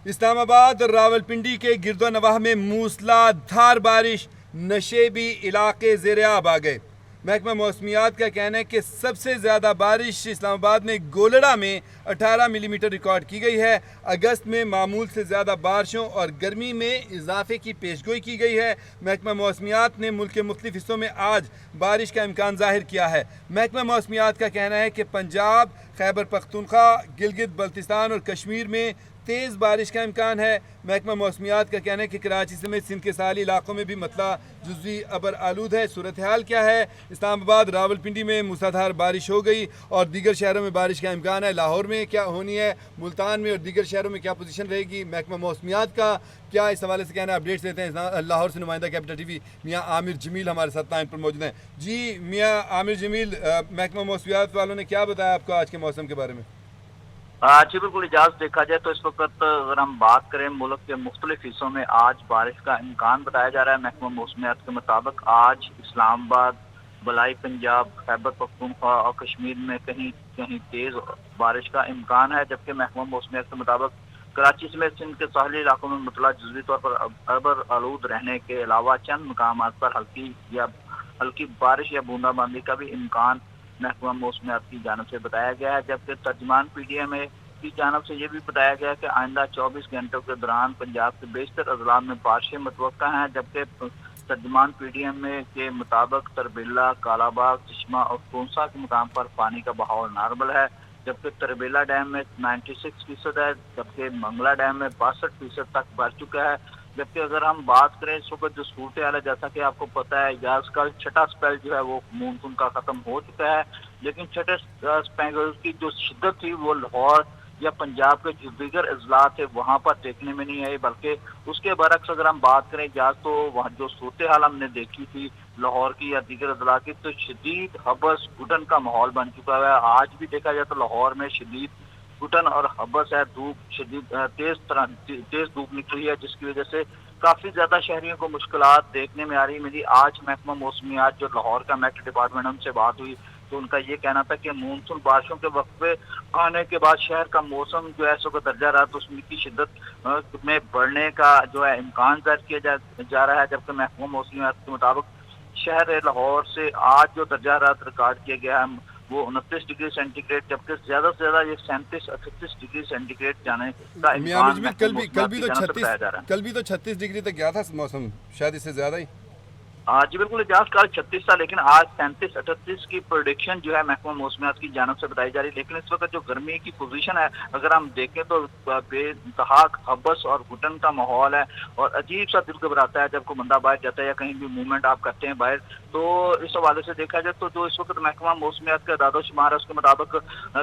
اسلام آباد اور راولپنڈی کے گرد و نواح میں موسلادھار بارش، نشیبی علاقے زیر آب آ گئے۔ محکمہ موسمیات کا کہنا ہے کہ سب سے زیادہ بارش اسلام آباد میں گولڑا میں 18 ملی میٹر ریکارڈ کی گئی ہے۔ اگست میں معمول سے زیادہ بارشوں اور گرمی میں اضافے کی پیشگوئی کی گئی ہے۔ محکمہ موسمیات نے ملک کے مختلف حصوں میں آج بارش کا امکان ظاہر کیا ہے۔ محکمہ موسمیات کا کہنا ہے کہ پنجاب، خیبر پختونخوا، گلگت بلتستان اور کشمیر میں تیز بارش کا امکان ہے۔ محکمہ موسمیات کا کہنا ہے کہ کراچی سمیت سندھ کے ساحلی علاقوں میں بھی مطلع جزوی ابر آلود ہے۔ صورتحال کیا ہے؟ اسلام آباد، راولپنڈی میں موسلادھار بارش ہو گئی اور دیگر شہروں میں بارش کا امکان ہے۔ لاہور میں کیا ہونی ہے، ملتان میں اور دیگر شہروں میں کیا پوزیشن رہے گی، محکمہ موسمیات کا کیا اس حوالے سے کہنا ہے؟ اپڈیٹس دیتے ہیں لاہور سے نمائندہ کیپٹل ٹی وی میاں عامر جمیل ہمارے ساتھ لائن پر موجود ہیں۔ جی میاں عامر جمیل، محکمہ موسمیات والوں نے کیا بتایا آپ کو آج کے موسم کے بارے میں؟ جی بالکل اجازت دیکھا جائے تو اس وقت اگر ہم بات کریں ملک کے مختلف حصوں میں آج بارش کا امکان بتایا جا رہا ہے۔ محکمہ موسمیات کے مطابق آج اسلام آباد، بلائی پنجاب، خیبر پختونخوا اور کشمیر میں کہیں کہیں تیز بارش کا امکان ہے، جبکہ محکمہ موسمیات کے مطابق کراچی سمیت سندھ کے ساحلی علاقوں میں مطلع جزوی طور پر ابر آلود رہنے کے علاوہ چند مقامات پر ہلکی بارش یا بوندا باندی کا بھی امکان محکمہ موسمیات کی جانب سے بتایا گیا ہے، جبکہ ترجمان پی ڈی ایم کی جانب سے یہ بھی بتایا گیا ہے کہ آئندہ 24 گھنٹوں کے دوران پنجاب کے بیشتر اضلاع میں بارشیں متوقع ہیں، جبکہ ترجمان پی ڈی ایم کے مطابق تربیلا، کالا باغ، چشمہ اور کونسا کے مقام پر پانی کا بہاؤ نارمل ہے، جبکہ تربیلا ڈیم میں 96% ہے، جبکہ منگلا ڈیم میں 62% تک بڑھ چکا ہے۔ جبکہ اگر ہم بات کریں اس وقت جو صورتحال ہے، جیسا کہ آپ کو پتہ ہے یاز کا چھٹا سپیل جو ہے وہ مونسون کا ختم ہو چکا ہے، لیکن چھٹے سپیل کی جو شدت تھی وہ لاہور یا پنجاب کے جو دیگر اضلاع تھے وہاں پر دیکھنے میں نہیں آئی، بلکہ اس کے برعکس اگر ہم بات کریں جہاز تو وہاں جو صورتحال ہم نے دیکھی تھی لاہور کی یا دیگر اضلاع کی، تو شدید حبس گھٹن کا ماحول بن چکا ہے۔ آج بھی دیکھا جائے تو لاہور میں شدید گھٹن اور حبس ہے، دھوپ شدید تیز دھوپ نکلی ہے، جس کی وجہ سے کافی زیادہ شہریوں کو مشکلات دیکھنے میں آ رہی۔ میری آج محکمہ موسمیات جو لاہور کا میٹ ڈپارٹمنٹ ان سے بات ہوئی تو ان کا یہ کہنا تھا کہ مونسون بارشوں کے وقفے آنے کے بعد شہر کا موسم جو ہے اس درجہ حرارت اس کی شدت میں بڑھنے کا جو ہے امکان ظاہر کیا جا رہا ہے، جبکہ محکمہ موسمیات کے مطابق شہر لاہور سے آج جو درجہ حرارت ریکارڈ کیا گیا ہے وہ 29 ڈگری سینٹی گریڈ، جبکہ زیادہ سے زیادہ یہ 37-38 ڈگری سینٹی گریڈ جانے کا میاں عامر امکان جمیل، محکمہ موسمیات کی جانب سے بتایا جا رہا ہے۔ کل بھی تو 36 ڈگری تک گیا تھا موسم، شاید اس سے زیادہ ہی۔ جی بالکل اجاز کل 36 تھا، لیکن آج 37-38 کی پروڈکشن جو ہے محکمہ موسمیات کی جانب سے بتائی جا رہی ہے، لیکن اس وقت جو گرمی کی پوزیشن ہے اگر ہم دیکھیں تو بے انتہا حبس اور گھٹن کا ماحول ہے، اور عجیب سا دل گھبراتا ہے جب کوئی بندہ باہر جاتا ہے یا کہیں بھی موومنٹ آپ کرتے ہیں باہر۔ تو اس حوالے سے دیکھا جائے تو جو اس وقت محکمہ موسمیات کا اعداد و شمار ہے اس کے مطابق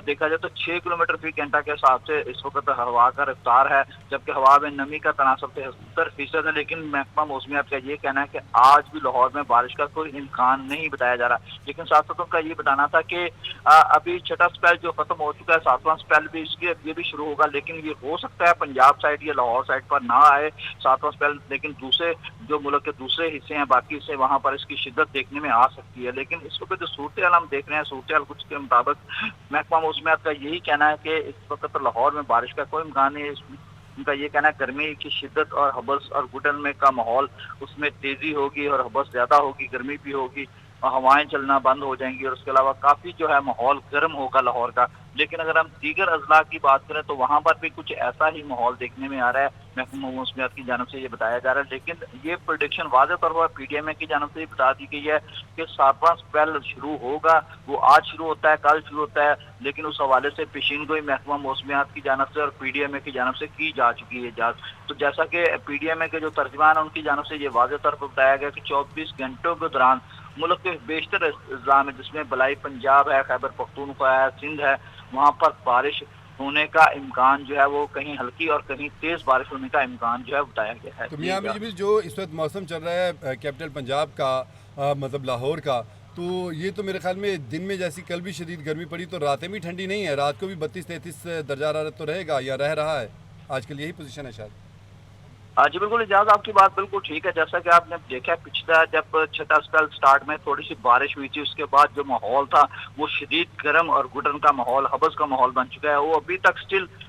دیکھا جائے تو 6 کلومیٹر فی گھنٹہ کے حساب سے اس وقت ہوا کا رفتار ہے، جبکہ ہوا میں نمی کا تناسب 73% ہے، لیکن محکمہ موسمیات کا یہ کہنا ہے کہ آج بھی لاہور میں بارش کا کوئی امکان نہیں بتایا جا رہا۔ لیکن ساتھ ساتھ ان کا یہ بتانا تھا کہ ابھی چھٹا سپیل جو ختم ہو چکا ہے، ساتواں سپیل بھی اس کے یہ بھی شروع ہوگا، لیکن یہ ہو سکتا ہے پنجاب سائڈ یا لاہور سائڈ پر نہ آئے ساتواں سپیل، لیکن دوسرے جو ملک کے دوسرے حصے ہیں باقی حصے وہاں پر اس کی شدت دیکھنے میں آ سکتی ہے۔ لیکن اس وقت جو صورتحال ہم دیکھ رہے ہیں، صورتحال کچھ کے مطابق محکمہ موسمیات کا یہی کہنا ہے کہ اس وقت لاہور میں بارش کا کوئی امکان نہیں ہے۔ ان کا یہ کہنا ہے گرمی کی شدت اور حبس اور گھٹن میں کا ماحول اس میں تیزی ہوگی اور حبس زیادہ ہوگی، گرمی بھی ہوگی اور ہوائیں چلنا بند ہو جائیں گی، اور اس کے علاوہ کافی جو ہے ماحول گرم ہوگا لاہور کا۔ لیکن اگر ہم دیگر اضلاع کی بات کریں تو وہاں پر بھی کچھ ایسا ہی ماحول دیکھنے میں آ رہا ہے، محکمہ موسمیات کی جانب سے یہ بتایا جا رہا ہے۔ لیکن یہ پریڈکشن واضح طور پر پی ڈی ایم اے کی جانب سے یہ بتا دی گئی ہے کہ ساتواں سپیل شروع ہوگا، وہ آج شروع ہوتا ہے، کل شروع ہوتا ہے، لیکن اس حوالے سے پیشین گوئی محکمہ موسمیات کی جانب سے اور پی ڈی ایم اے کی جانب سے کی جا چکی ہے۔ تو جیسا کہ پی ڈی ایم اے کے جو ترجمان ہیں ان کی جانب سے یہ واضح طور پر بتایا گیا کہ 24 گھنٹوں کے دوران ملک کے بیشتر اضلاع میں جس میں بلائی پنجاب ہے، خیبر پختونخوا ہے، سندھ ہے، وہاں پر بارش ہونے کا امکان جو ہے وہ کہیں ہلکی اور کہیں تیز بارش ہونے کا امکان جو ہے بتایا گیا ہے۔ تو میاں عامر جمیل، جو اس وقت موسم چل رہا ہے کیپٹل پنجاب کا، مطلب لاہور کا، تو یہ تو میرے خیال میں دن میں جیسی کل بھی شدید گرمی پڑی تو راتیں بھی ٹھنڈی نہیں ہے، رات کو بھی 32-33 درجہ حرارت تو رہے گا یا رہ رہا ہے آج کل، یہی پوزیشن ہے شاید۔ جی بالکل اجازت، آپ کی بات بالکل ٹھیک ہے۔ جیسا کہ آپ نے دیکھا پچھلا جب چھٹا سپیل سٹارٹ میں تھوڑی سی بارش ہوئی تھی، اس کے بعد جو ماحول تھا وہ شدید گرم اور گھٹن کا ماحول، حبس کا ماحول بن چکا ہے۔ وہ ابھی تک سٹل